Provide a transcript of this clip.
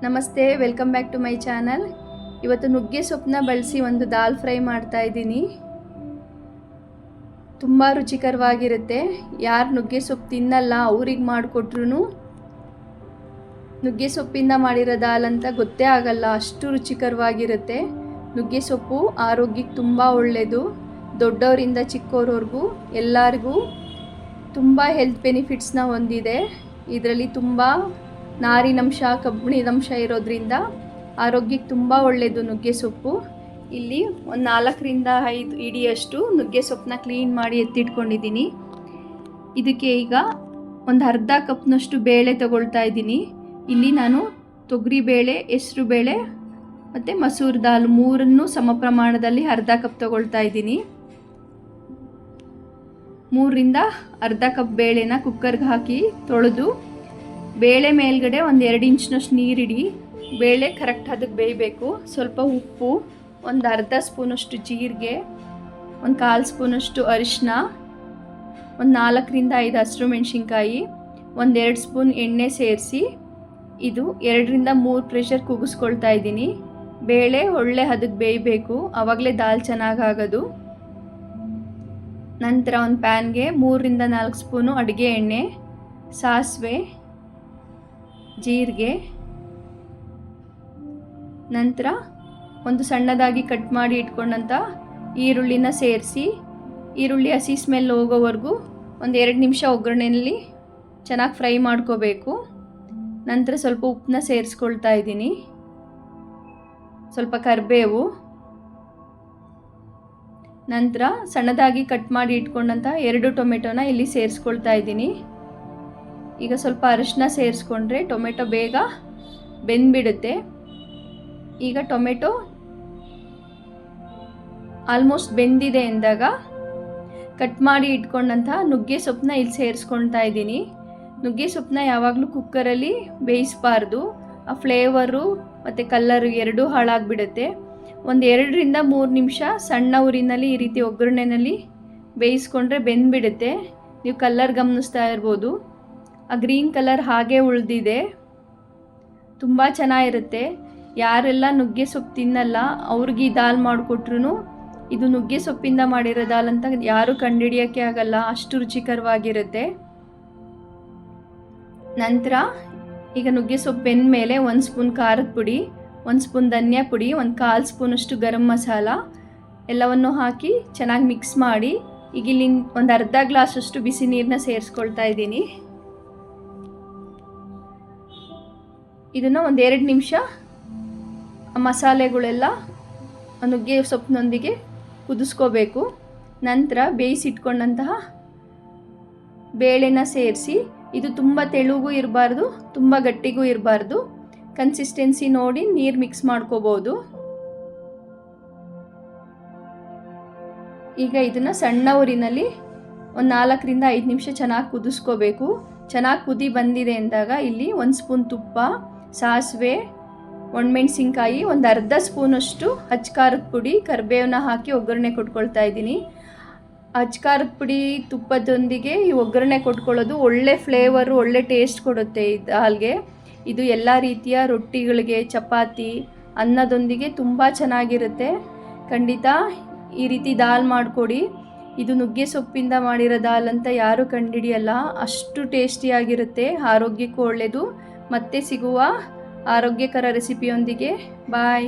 ನಮಸ್ತೆ, welcome back to my channel. ಇವತ್ತು ನುಗ್ಗೆ ಸೊಪ್ಪನ್ನ ಬಳಸಿ ಒಂದು ದಾಲ್ ಫ್ರೈ ಮಾಡ್ತಾ ಇದ್ದೀನಿ. ತುಂಬ ರುಚಿಕರವಾಗಿರುತ್ತೆ. ಯಾರು ನುಗ್ಗೆ ಸೊಪ್ಪು ತಿನ್ನಲ್ಲ ಅವ್ರಿಗೆ ಮಾಡಿಕೊಟ್ರು ನುಗ್ಗೆ ಸೊಪ್ಪಿಂದ ಮಾಡಿರೋ ದಾಲ್ ಅಂತ ಗೊತ್ತೇ ಆಗಲ್ಲ, ಅಷ್ಟು ರುಚಿಕರವಾಗಿರುತ್ತೆ. ನುಗ್ಗೆ ಸೊಪ್ಪು ಆರೋಗ್ಯಕ್ಕೆ ತುಂಬ ಒಳ್ಳೆಯದು. ದೊಡ್ಡವರಿಂದ ಚಿಕ್ಕವರವರೆಗೂ ಎಲ್ಲರಿಗೂ ತುಂಬ ಹೆಲ್ತ್ ಬೆನಿಫಿಟ್ಸ್ನ ಹೊಂದಿದೆ. ಇದರಲ್ಲಿ ತುಂಬ ನಾರಿನಂಶ, ಕಬ್ಬಿಣದಂಶ ಇರೋದ್ರಿಂದ ಆರೋಗ್ಯಕ್ಕೆ ತುಂಬ ಒಳ್ಳೆಯದು ನುಗ್ಗೆ ಸೊಪ್ಪು. ಇಲ್ಲಿ ಒಂದು 4ರಿಂದ 5 ಇಡಿಯಷ್ಟು ನುಗ್ಗೆ ಸೊಪ್ಪನ್ನ ಕ್ಲೀನ್ ಮಾಡಿ ಎತ್ತಿಟ್ಕೊಂಡಿದ್ದೀನಿ. ಇದಕ್ಕೆ ಈಗ ಒಂದು ಅರ್ಧ ಕಪ್ನಷ್ಟು ಬೇಳೆ ತಗೊಳ್ತಾ ಇದ್ದೀನಿ. ಇಲ್ಲಿ ನಾನು ತೊಗರಿಬೇಳೆ, ಹೆಸರು ಬೇಳೆ ಮತ್ತು ಮಸೂರ್ ದಾಲ್ ಮೂರನ್ನು ಸಮ ಪ್ರಮಾಣದಲ್ಲಿ ಅರ್ಧ ಕಪ್ ತಗೊಳ್ತಾ ಇದ್ದೀನಿ. 3ರಿಂದ ಅರ್ಧ ಕಪ್ ಬೇಳೆನ ಕುಕ್ಕರ್ಗೆ ಹಾಕಿ ತೊಳೆದು ಬೇಳೆ ಮೇಲ್ಗಡೆ ಒಂದು 2 ಇಂಚ್ನಷ್ಟು ನೀರಿಡಿ. ಬೇಳೆ ಕರೆಕ್ಟ್ ಅದಕ್ಕೆ ಬೇಯಬೇಕು. ಸ್ವಲ್ಪ ಉಪ್ಪು, ಒಂದು ಅರ್ಧ ಸ್ಪೂನಷ್ಟು ಜೀರಿಗೆ, ಒಂದು 1/4 ಸ್ಪೂನಷ್ಟು ಅರಿಶಿನ, ಒಂದು 4ರಿಂದ 5 ಹಸಿರು ಮೆಣಸಿನ್ಕಾಯಿ, ಒಂದು 2 ಸ್ಪೂನ್ ಎಣ್ಣೆ ಸೇರಿಸಿ ಇದು 2ರಿಂದ 3 ಪ್ರೆಷರ್ ಕೂಗಿಸ್ಕೊಳ್ತಾ ಇದ್ದೀನಿ. ಬೇಳೆ ಒಳ್ಳೆ ಅದಕ್ಕೆ ಬೇಯಬೇಕು, ಆವಾಗಲೇ ದಾಲ್ ಚೆನ್ನಾಗಾಗೋದು. ನಂತರ ಒಂದು ಪ್ಯಾನ್ಗೆ 3ರಿಂದ 4 ಸ್ಪೂನು ಅಡುಗೆ ಎಣ್ಣೆ, ಸಾಸಿವೆ, ಜೀರಿಗೆ, ನಂತರ ಒಂದು ಸಣ್ಣದಾಗಿ ಕಟ್ ಮಾಡಿ ಇಟ್ಕೊಂಡಂಥ ಈರುಳ್ಳಿನ ಸೇರಿಸಿ ಈರುಳ್ಳಿ ಹಸಿ ಸ್ಮೆಲ್ ಹೋಗೋವರೆಗೂ ಒಂದು 2 ನಿಮಿಷ ಒಗ್ಗರಣೆಯಲ್ಲಿ ಚೆನ್ನಾಗಿ ಫ್ರೈ ಮಾಡ್ಕೋಬೇಕು. ನಂತರ ಸ್ವಲ್ಪ ಉಪ್ಪನ್ನ ಸೇರಿಸ್ಕೊಳ್ತಾ ಇದ್ದೀನಿ, ಸ್ವಲ್ಪ ಕರಿಬೇವು, ನಂತರ ಸಣ್ಣದಾಗಿ ಕಟ್ ಮಾಡಿ ಇಟ್ಕೊಂಡಂಥ 2 ಟೊಮೆಟೊನ ಇಲ್ಲಿ ಸೇರಿಸ್ಕೊಳ್ತಾ ಇದ್ದೀನಿ. ಈಗ ಸ್ವಲ್ಪ ಅರಿಶಿನ ಸೇರಿಸ್ಕೊಂಡ್ರೆ ಟೊಮೆಟೊ ಬೇಗ ಬೆಂದ್ಬಿಡುತ್ತೆ. ಈಗ ಟೊಮೆಟೊ ಆಲ್ಮೋಸ್ಟ್ ಬೆಂದಿದೆ ಎಂದಾಗ ಕಟ್ ಮಾಡಿ ಇಟ್ಕೊಂಡಂಥ ನುಗ್ಗೆ ಸೊಪ್ಪನ್ನ ಇಲ್ಲಿ ಸೇರಿಸ್ಕೊಳ್ತಾ ಇದ್ದೀನಿ. ನುಗ್ಗೆ ಸೊಪ್ಪನ್ನ ಯಾವಾಗಲೂ ಕುಕ್ಕರಲ್ಲಿ ಬೇಯಿಸಬಾರ್ದು, ಆ ಫ್ಲೇವರು ಮತ್ತು ಕಲ್ಲರು ಎರಡೂ ಹಾಳಾಗಿಬಿಡುತ್ತೆ. ಒಂದು 2ರಿಂದ 3 ನಿಮಿಷ ಸಣ್ಣ ಉರಿನಲ್ಲಿ ಈ ರೀತಿ ಒಗ್ಗರಣೆಯಲ್ಲಿ ಬೇಯಿಸ್ಕೊಂಡ್ರೆ ಬೆಂದ್ಬಿಡುತ್ತೆ. ನೀವು ಕಲ್ಲರ್ ಗಮನಿಸ್ತಾ ಇರ್ಬೋದು, ಆ ಗ್ರೀನ್ ಕಲರ್ ಹಾಗೆ ಉಳಿದಿದೆ, ತುಂಬ ಚೆನ್ನಾಗಿರುತ್ತೆ. ಯಾರೆಲ್ಲ ನುಗ್ಗೆ ಸೊಪ್ಪು ತಿನ್ನಲ್ಲ ಅವ್ರಿಗೆ ಈ ದಾಲ್ ಮಾಡಿಕೊಟ್ರು ಇದು ನುಗ್ಗೆ ಸೊಪ್ಪಿಂದ ಮಾಡಿರೋ ದಾಲ್ ಅಂತ ಯಾರೂ ಕಂಡುಹಿಡಿಯೋಕ್ಕೆ ಆಗಲ್ಲ, ಅಷ್ಟು ರುಚಿಕರವಾಗಿರುತ್ತೆ. ನಂತರ ಈಗ ನುಗ್ಗೆ ಸೊಪ್ಪು ಬೆಂದ ಮೇಲೆ 1 ಸ್ಪೂನ್ ಖಾರದ ಪುಡಿ, 1 ಸ್ಪೂನ್ ಧನಿಯಾ ಪುಡಿ, ಒಂದು 1/4 ಸ್ಪೂನಷ್ಟು ಗರಂ ಮಸಾಲ ಎಲ್ಲವನ್ನು ಹಾಕಿ ಚೆನ್ನಾಗಿ ಮಿಕ್ಸ್ ಮಾಡಿ ಈಗ ಇಲ್ಲಿ ಒಂದು ಅರ್ಧ ಗ್ಲಾಸಷ್ಟು ಬಿಸಿ ನೀರನ್ನ ಸೇರಿಸ್ಕೊಳ್ತಾ ಇದ್ದೀನಿ. ಇದನ್ನು ಒಂದು 2 ನಿಮಿಷ ಮಸಾಲೆಗಳೆಲ್ಲ ನುಗ್ಗೆ ಸೊಪ್ಪಿನೊಂದಿಗೆ ಕುದಿಸ್ಕೋಬೇಕು. ನಂತರ ಬೇಯಿಸಿಟ್ಕೊಂಡಂತಹ ಬೇಳೆನ ಸೇರಿಸಿ ಇದು ತುಂಬ ತೆಳುಗೂ ಇರಬಾರ್ದು, ತುಂಬ ಗಟ್ಟಿಗೂ ಇರಬಾರ್ದು, ಕನ್ಸಿಸ್ಟೆನ್ಸಿ ನೋಡಿ ನೀರು ಮಿಕ್ಸ್ ಮಾಡ್ಕೋಬೋದು. ಈಗ ಇದನ್ನು ಸಣ್ಣ ಉರಿನಲ್ಲಿ ಒಂದು 4ರಿಂದ 5 ನಿಮಿಷ ಚೆನ್ನಾಗಿ ಕುದಿಸ್ಕೋಬೇಕು. ಚೆನ್ನಾಗಿ ಕುದಿ ಬಂದಿದೆ ಅಂದಾಗ ಇಲ್ಲಿ 1 ಸ್ಪೂನ್ ತುಪ್ಪ, ಸಾಸಿವೆ, ಒಣಮೆಣಸಿನ್ಕಾಯಿ, ಒಂದು ಅರ್ಧ ಸ್ಪೂನಷ್ಟು ಖಾರದ ಪುಡಿ, ಕರಿಬೇವನ್ನ ಹಾಕಿ ಒಗ್ಗರಣೆ ಕೊಟ್ಕೊಳ್ತಾ ಇದ್ದೀನಿ. ಖಾರದ ಪುಡಿ ತುಪ್ಪದೊಂದಿಗೆ ಈ ಒಗ್ಗರಣೆ ಕೊಟ್ಕೊಳ್ಳೋದು ಒಳ್ಳೆ ಫ್ಲೇವರು, ಒಳ್ಳೆ ಟೇಸ್ಟ್ ಕೊಡುತ್ತೆ ಈ ದಾಲ್ಗೆ. ಇದು ಎಲ್ಲ ರೀತಿಯ ರೊಟ್ಟಿಗಳಿಗೆ, ಚಪಾತಿ, ಅನ್ನದೊಂದಿಗೆ ತುಂಬ ಚೆನ್ನಾಗಿರುತ್ತೆ. ಖಂಡಿತ ಈ ರೀತಿ ದಾಲ್ ಮಾಡಿಕೊಡಿ. ಇದು ನುಗ್ಗೆ ಸೊಪ್ಪಿಂದ ಮಾಡಿರೋ ದಾಲ್ ಅಂತ ಯಾರೂ ಕಂಡುಹಿಡಿಯಲ್ಲ, ಅಷ್ಟು ಟೇಸ್ಟಿಯಾಗಿರುತ್ತೆ, ಆರೋಗ್ಯಕ್ಕೂ ಒಳ್ಳೆಯದು. ಮತ್ತೆ ಸಿಗುವ ಆರೋಗ್ಯಕರ ರೆಸಿಪಿಯೊಂದಿಗೆ. ಬಾಯ್.